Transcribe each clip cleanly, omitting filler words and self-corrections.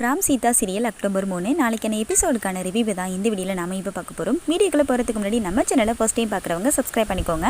Ram Sita serial October 3 நாளைக்கான எபிசோடுக்கான review தான் இந்த வீடியோவில் நாம இப்போ பார்க்க போகிறோம். வீடியோக்குள்ளே போகிறதுக்கு முன்னாடி நம்ம சேனலை ஃபர்ஸ்ட் டைம் பார்க்குறவங்க சப்ஸ்கிரைப் பண்ணிக்கோங்க.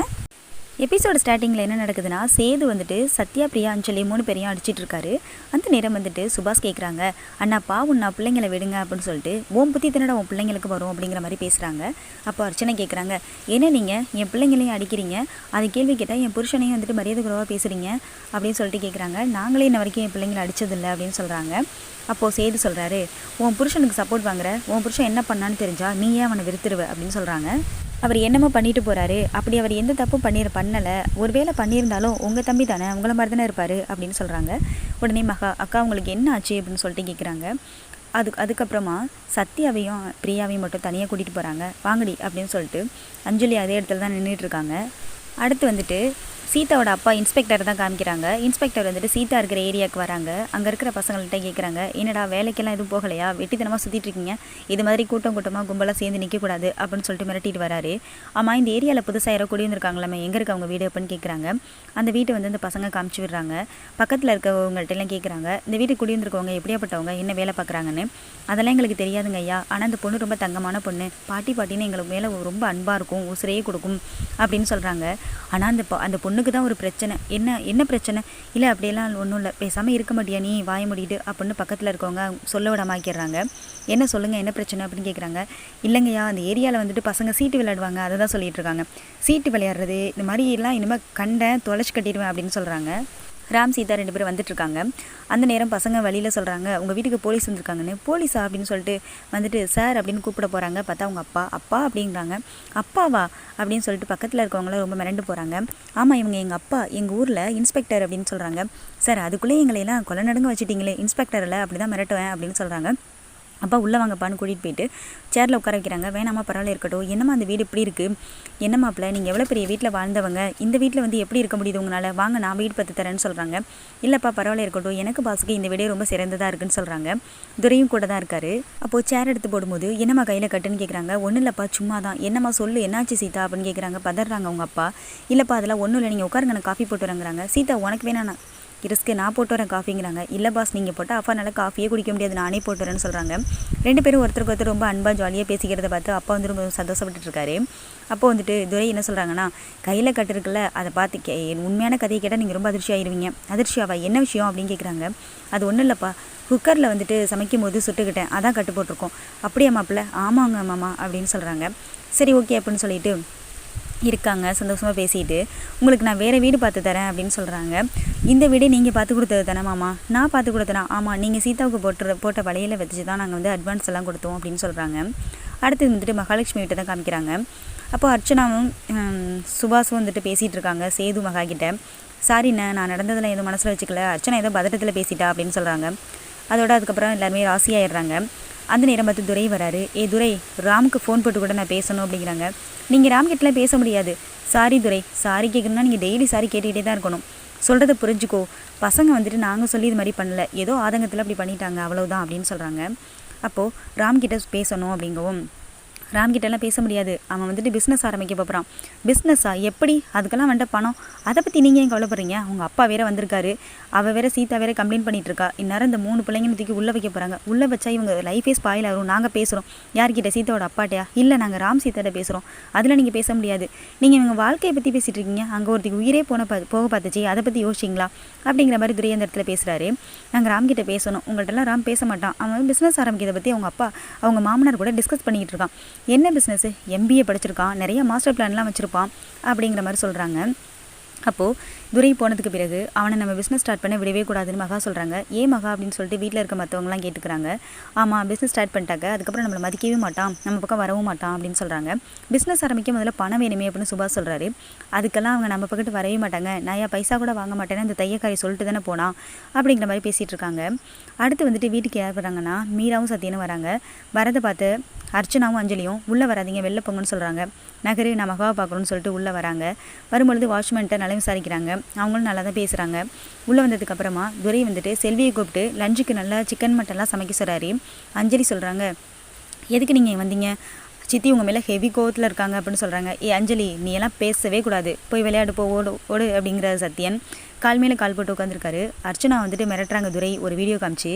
எபிசோடு ஸ்டார்டிங்கில் என்ன நடக்குதுன்னா, சேது வந்துட்டு சத்யா, பிரியா, அஞ்சலி 3 பேரையும் அடிச்சிட்டு இருக்காரு. அந்த நேரம் வந்துட்டு சுபாஷ் கேட்குறாங்க, அண்ணாப்பா உன்னா பிள்ளைங்களை விடுங்க அப்படின்னு சொல்லிட்டு, ஓம் புத்தி தினடா உன் பிள்ளைங்களுக்கு வரும் அப்படிங்கிற மாதிரி பேசுகிறாங்க. அப்போ அர்ச்சனை கேட்குறாங்க, என்ன நீங்கள் என் பிள்ளைங்களையும் அடிக்கிறீங்க, அதை கேள்வி கேட்டால் என் புருஷனையும் வந்துட்டு மரியாதை குறைவாக பேசுகிறீங்க அப்படின்னு சொல்லிட்டு கேட்குறாங்க. நாங்களே இன்ன வரைக்கும் என் பிள்ளைங்களை அடித்ததில்லை அப்படின்னு சொல்கிறாங்க. அப்போது சேது சொல்கிறாரு, உன் புருஷனுக்கு சப்போர்ட் வாங்குற, உன் புருஷன் என்ன பண்ணான்னு தெரிஞ்சா நீ ஏன் அவனை வெறுத்துருவ அப்படின்னு சொல்கிறாங்க. அவர் என்னமோ பண்ணிட்டு போகிறாரு, அப்படி அவர் எந்த தப்பும் பண்ணலை, ஒருவேளை பண்ணியிருந்தாலும் உங்கள் தம்பி தானே, உங்களை மாதிரி தானே இருப்பார் அப்படின்னு சொல்கிறாங்க. உடனே அக்கா உங்களுக்கு என்ன ஆச்சு அப்படின்னு சொல்லிட்டு கேட்குறாங்க. அதுக்கப்புறமா சத்யாவையும் பிரியாவையும் மட்டும் தனியாக கூட்டிகிட்டு போகிறாங்க. வாங்கடி அப்படின்னு சொல்லிட்டு அஞ்சலி அதே இடத்துல தான் நின்றுட்டுருக்காங்க. அடுத்து வந்துட்டு சீதாவோட அப்பா இன்ஸ்பெக்டர் தான் காமிக்கிறாங்க. இன்ஸ்பெக்டர் வந்துட்டு சீதா இருக்கிற ஏரியாவுக்கு வராங்க. அங்கே இருக்கிற பசங்கள்கிட்ட கேட்குறாங்க, என்னடா வேலைக்கெல்லாம் எதுவும் போகலையா, வெட்டித்தனமாக சுற்றிட்டு இருக்கீங்க, இது மாதிரி கூட்டமாக கும்பலாக சேர்ந்து நிற்கக்கூடாது அப்படின்னு சொல்லிட்டு மிரட்டிட்டு வராரு. ஆமாம், இந்த ஏரியாவில் புதுசாக யாரோ குடியிருந்துருக்காங்களாமே, எங்கே இருக்க அவங்க வீடு அப்படின்னு கேட்குறாங்க. அந்த வீட்டை வந்து இந்த பசங்க காமிச்சு விடுறாங்க. பக்கத்தில் இருக்கவங்கள்ட்டெல்லாம் கேட்குறாங்க, இந்த வீட்டுக்கு குடியிருந்துருக்கவங்க எப்படியாப்பட்டவங்க, என்ன வேலை பார்க்குறாங்கன்னு. அதெல்லாம் எங்களுக்கு தெரியாதுங்க ஐயா, ஆனால் அந்த பொண்ணு ரொம்ப தங்கமான பொண்ணு, பாட்டின்னு எங்களுக்கு மேலே ரொம்ப அன்பாக இருக்கும், உசுரையே கொடுக்கும் அப்படின்னு சொல்கிறாங்க. ஆனால் அந்த பொண்ணுக்கு தான் ஒரு பிரச்சனை. என்ன பிரச்சனை? இல்லை அப்படியெல்லாம் ஒன்றும் இல்லை, பேசாமல் இருக்க மாட்டியா நீ, வாய முடிட்டு அப்படின்னு பக்கத்தில் இருக்கவங்க சொல்ல விடாமாக்கிறாங்க. என்ன சொல்லுங்கள், என்ன பிரச்சனை அப்படின்னு கேட்குறாங்க. இல்லைங்கய்யா, அந்த ஏரியாவில் வந்துட்டு பசங்க சீட்டு விளையாடுவாங்க, அதை தான் சொல்லிட்டு இருக்காங்க. சீட்டு விளையாடுறது இந்த மாதிரி எல்லாம் இனிமேல் கண்டேன் தொலைச்சி கட்டிடுவேன் அப்படின்னு சொல்கிறாங்க. ராம் சீதா 2 பேரும் வந்துட்டுருக்காங்க. அந்த நேரம் பசங்க வழியில் சொல்கிறாங்க, உங்கள் வீட்டுக்கு போலீஸ் வந்திருக்காங்கன்னு. போலீஸா அப்படின்னு சொல்லிட்டு வந்துட்டு சார் அப்படின்னு கூப்பிட போகிறாங்க. பார்த்தா அவங்க அப்பா அப்படிங்கிறாங்க. அப்பாவா அப்படின்னு சொல்லிட்டு பக்கத்தில் இருக்கவங்களாம் ரொம்ப மிரண்டு போகிறாங்க. ஆமாம், இவங்க எங்கள் அப்பா, எங்கள் ஊரில் இன்ஸ்பெக்டர் அப்படின்னு சொல்கிறாங்க. சார் அதுக்குள்ளே எங்களையெல்லாம் கொலை நடுங்க வச்சுட்டிங்களே, இன்ஸ்பெக்டரில் அப்படி தான் மிரட்டுவேன் அப்படின்னு சொல்கிறாங்க. அப்பா உள்ளே வாங்கப்பான்னு கூட்டிகிட்டு போயிட்டு சேரில் உட்கார வைக்கிறாங்க. வேணாமா, பரவாயில்ல இருக்கட்டும், என்னம்மா அந்த வீடு இப்படி இருக்குது, என்னம்மாப்பில் நீங்கள் எவ்வளோ பெரிய வீட்டில் வாழ்ந்தவங்க, இந்த வீட்டில் வந்து எப்படி இருக்க முடியுது உங்களால், வாங்க நான் வீடு பார்த்து தரேன்னு சொல்கிறாங்க. இல்லைப்பா பரவாயில்ல இருக்கட்டும், எனக்கு பாஸுக்கு இந்த வீடே ரொம்ப சிறந்ததாக இருக்குன்னு சொல்கிறாங்க. துரையும் கூட தான் இருக்காரு. அப்போது சேர் எடுத்து போடும்போது என்னம்மா கையில் கட்டுன்னு கேட்குறாங்க. ஒன்றும் இல்லைப்பா சும்மா தான். என்னம்மா சொல்லு, என்னாச்சு சீதா அப்படின்னு கேட்குறாங்க. பதறாங்க அவங்க அப்பா. இல்லைப்பா அதெல்லாம் ஒன்றும் இல்லை, நீங்கள் உட்காருங்க, நான் காஃபி போட்டு வரேங்கிறாங்க. சீதா உனக்கு வேணா ரிஸ்க்கு, நான் போட்டு வரேன் காஃபிங்கிறாங்க. இல்லை பாஸ் நீங்கள் போட்டால் அப்பா நல்லா காஃபியே குடிக்க முடியாது, நானே போட்டு வரேன்னு சொல்கிறாங்க. 2 பேரும் ஒருத்தருக்கு ஒருத்தர் ரொம்ப அன்பாக ஜாலியாக பேசிக்கிறத பார்த்து அப்பா வந்து ரொம்ப சந்தோஷப்பட்டு இருக்காரு. அப்போ வந்துட்டு துரை என்ன சொல்கிறாங்கன்னா, கையில் கட்டுருக்குல்ல அதை பார்த்து உண்மையான கதையை கேட்டால் நீங்கள் ரொம்ப அதிர்ச்சி ஆயிடுவீங்க. அதிர்ச்சியாவா, என்ன விஷயம் அப்படின்னு கேட்குறாங்க. அது ஒன்றும் இல்லைப்பா, குக்கரில் வந்துட்டு சமைக்கும் போது சுட்டுக்கிட்டேன், அதான் கட்டு போட்டிருக்கோம். அப்படியே மாப்பிள்ள, ஆமாங்க மாமா அப்படின்னு சொல்கிறாங்க. சரி ஓகே அப்படின்னு சொல்லிட்டு இருக்காங்க சந்தோஷமாக பேசிட்டு. உங்களுக்கு நான் வேறு வீடு பார்த்து தரேன் அப்படின்னு சொல்கிறாங்க. இந்த வீடே நீங்கள் பார்த்து கொடுத்தது தானே மாமா? நான் பார்த்து கொடுத்தேனா? ஆமாம், நீங்கள் சீதாவுக்கு போட்ட வலையில் வச்சு தான் நாங்கள் வந்து அட்வான்ஸ் எல்லாம் கொடுத்தோம் அப்படின்னு சொல்கிறாங்க. அடுத்து வந்துட்டு மகாலட்சுமி வீட்டை தான் காமிக்கிறாங்க. அப்போ அர்ச்சனாவும் சுபாஷும் வந்துட்டு பேசிகிட்டு இருக்காங்க சேது மகா கிட்ட. சாரிண்ணே, நான் நடந்ததில் எதுவும் மனசில் வச்சுக்கல, அர்ச்சனா ஏதோ பதட்டத்தில் பேசிட்டா அப்படின்னு சொல்கிறாங்க. அதோட அதுக்கப்புறம் எல்லாருமே ராசியாயிடுறாங்க. அந்த நேரம் பார்த்து துரை வராரு. துரை, ராமுக்கு ஃபோன் போட்டு கூட நான் பேசணும் அப்படிங்கிறாங்க. நீங்கள் ராம்கிட்டலாம் பேச முடியாது. சாரி துரை, சாரி கேட்கணுன்னா நீங்கள் டெய்லி சாரி கேட்டுக்கிட்டே தான் இருக்கணும், சொல்கிறத புரிஞ்சுக்கோ, பசங்க வந்துட்டு நாங்கள் சொல்லி இது மாதிரி பண்ணல, ஏதோ ஆதங்கத்தில் அப்படி பண்ணிட்டாங்க அவ்வளோதான் அப்படின்னு சொல்கிறாங்க. அப்போது ராம்கிட்ட பேசணும் அப்படிங்கவும், ராம்கிட்டலாம் பேச முடியாது, அவன் வந்துட்டு பிஸ்னஸ் ஆரம்பிக்க போகிறான். பிஸ்னஸா, எப்படி, அதுக்கெல்லாம் வந்துட்டு பணம், அதை பற்றி நீங்கள் ஏன் கவலைப்படுறீங்க, அவங்க அப்பா வேறு வந்திருக்காரு, அவள் வேறு சீதா வேறு கம்ப்ளைண்ட் பண்ணிகிட்டு இருக்கா, இந்நேரம் இந்த 3 பிள்ளைங்கன்னு தூக்கி உள்ளே வைக்க போகிறாங்க, உள்ளே வச்சா இவங்க லைஃபே ஸ்பாயில் ஆகும். நாங்கள் பேசுகிறோம் யார்கிட்ட, சீதாவோட அப்பாட்டையா? இல்லை, நாங்கள் ராம் சீதாட்ட பேசுகிறோம், அதில் நீங்கள் பேச முடியாது, நீங்கள் இவங்க வாழ்க்கையை பற்றி பேசிகிட்டு இருக்கீங்க, அங்கே ஒருத்திக்கு உயிரே போக பார்த்துச்சு, அதை பற்றி யோசிச்சிங்களா அப்படிங்கிற மாதிரி துரை அந்த இடத்துல பேசுகிறாரு. நாங்கள் ராம்கிட்ட பேசணும், உங்கள்கிட்டலாம் ராம் பேச மாட்டான், அவன் பிஸ்னஸ் ஆரம்பிக்கிறத பற்றி அவங்க அப்பா அவங்க மாமனார் கூட டிஸ்கஸ் பண்ணிக்கிட்டு இருக்கான். என்ன பிஸ்னஸ், MBA படிச்சிருக்கான், நிறைய மாஸ்டர் பிளான்லாம் வச்சுருப்பான் அப்படிங்கிற மாதிரி சொல்கிறாங்க. அப்போது துரை போனதுக்கு பிறகு அவனை நம்ம பிஸ்னஸ் ஸ்டார்ட் பண்ண விடவே கூடாதுன்னு மகா சொல்கிறாங்க. ஏன் மகா அப்படின்னு சொல்லிட்டு வீட்டில் இருக்க மற்றவங்களாம் கேட்டுக்கிறாங்க. ஆமாம், பிஸ்னஸ் ஸ்டார்ட் பண்ணிட்டாங்க, அதுக்கப்புறம் நம்மளை மதிக்கவே மாட்டான், நம்ம பக்கம் வரவும் மாட்டான் அப்படின்னு சொல்கிறாங்க. பிஸ்னஸ் ஆரம்பிக்க முதல்ல பணம் வேணுமே அப்படின்னு சுபாஷ் சொல்கிறாரு. அதுக்கெல்லாம் அவங்க நம்ம பக்கத்து வரவே மாட்டாங்க, நான் பைசா கூட வாங்க மாட்டேன்னு அந்த தையக்காரி சொல்லிட்டு தானே போனான் அப்படிங்கிற மாதிரி பேசிகிட்டு இருக்காங்க. அடுத்து வந்துட்டு வீட்டுக்கு யார் வராங்கன்னா, மீராவும் சத்தியனும் வராங்க. வரதை பார்த்து அர்ச்சனாவும் அஞ்சலியும் உள்ளே வராதிங்க, வெளில போங்கன்னு சொல்கிறாங்க. நகரு, நான் மகாவை பார்க்கணுன்னு சொல்லிட்டு உள்ளே வராங்க. வரும்பொழுது வாட்ச்மேன்ட்ட நல்லா விசாரிக்கிறாங்க. அவங்களும் நல்லா தான் பேசுகிறாங்க. உள்ளே வந்ததுக்கப்புறமா துரை வந்துட்டு செல்வியை கூப்பிட்டு லஞ்சுக்கு நல்லா சிக்கன் மட்டன்லாம் சமைக்க சொல்கிறாரு. அஞ்சலி சொல்கிறாங்க, எதுக்கு நீங்கள் வந்தீங்க, சித்தி உங்கள் மேலே ஹெவி கோவத்தில் இருக்காங்க அப்படின்னு சொல்கிறாங்க. அஞ்சலி, நீ எல்லாம் பேசவே கூடாது, போய் விளையாடு, போ, ஓடு அப்படிங்கிற சத்தியன் கால் மேலே கால் போட்டு உட்காந்துருக்காரு. அர்ச்சனா வந்துட்டு மிரட்டுறாங்க துரை ஒரு வீடியோ காமிச்சு.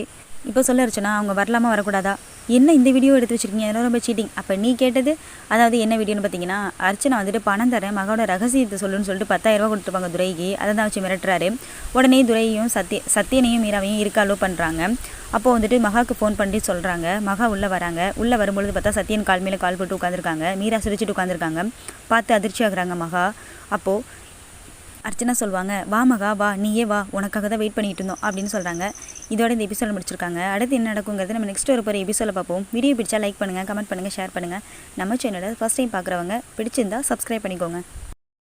இப்போ சொல்ல அர்ச்சனா அவங்க வரலாமா வரக்கூடாதா, என்ன இந்த வீடியோ எடுத்து வச்சுருக்கீங்க, அதெல்லாம் ரொம்ப சீட்டிங். அப்போ நீ கேட்டது அதாவது என்ன வீடியோன்னு பார்த்தீங்கன்னா, அர்ச்சனா வந்துட்டு பணம் தரேன் மகாவோட ரகசியத்தை சொல்லுன்னு சொல்லிட்டு 10,000 ரூபா கொடுத்துருப்பாங்க துரைக்கு. அதை தான் வச்சு மிரட்டுறாரு. உடனே துரையும் சத்தியனையும் மீராவையும் இருக்காலோ பண்ணுறாங்க. அப்போது வந்துட்டு மகாவுக்கு ஃபோன் பண்ணி சொல்கிறாங்க. மகா உள்ளே வராங்க. உள்ளே வரும்பொழுது பார்த்தா சத்தியன் கால் மேலே கால் போட்டு உட்காந்துருக்காங்க. மீரா சிரிச்சுட்டு உட்காந்துருக்காங்க. பார்த்து அதிர்ச்சி ஆகுறாங்க மகா. அப்போது அர்ச்சனா சொல்லுவாங்க, வா மகா வா, நீயே வா, உனக்காக தான் வெயிட் பண்ணிட்டு இருந்தோம் அப்படின்னு சொல்கிறாங்க. இதோட இந்த எபிசோட முடிச்சிருக்காங்க. அடுத்து என்ன நடக்குங்கிறது நம்ம நெக்ஸ்ட் ஒரு எபிசோட பார்ப்போம். வீடியோ பிடிச்சா லைக் பண்ணுங்கள், கமெண்ட் பண்ணுங்கள், ஷேர் பண்ணுங்கள். நம்ம சேனலை ஃபஸ்ட் டைம் பார்க்குறவங்க பிடிச்சிருந்தா சப்ஸ்கிரைப் பண்ணிக்கோங்க.